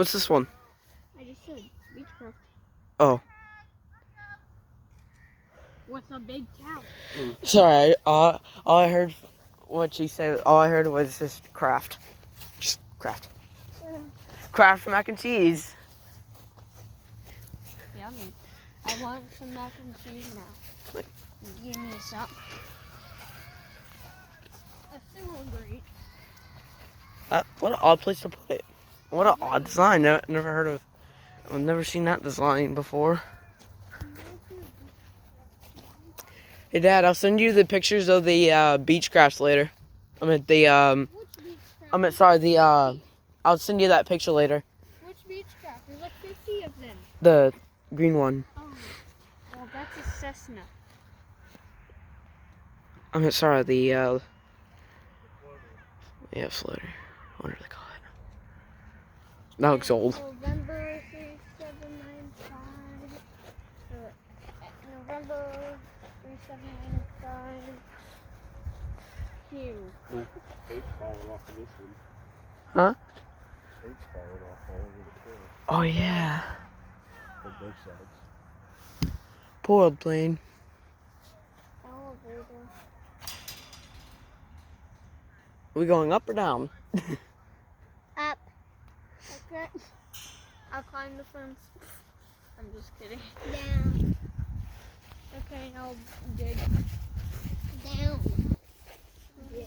What's this one? I just said Beechcraft. Oh. What's a big cow? Sorry, all I heard what she said, all I heard was just craft. Just craft. Craft mac and cheese. Yummy. I want some mac and cheese now. Give me some. That's so great. What an odd place to put it. What an odd design. Never heard of. I've never seen that design before. Hey, Dad, I'll send you the pictures of the beach crafts later. I'll send you that picture later. Which Beechcraft? There's like 50 of them. The green one. Oh, well, that's a Cessna. Floater. What do they call it? That looks old. November 3795. November 3795. Here. Tape's falling off of this one. Huh? Tape's falling off all over the floor. Oh, yeah. On both sides. Poor old plane. Elevator. Are we going up or down? Up. Okay. I'll climb the fence. I'm just kidding. Down. Okay, I'll dig. Down. Dig.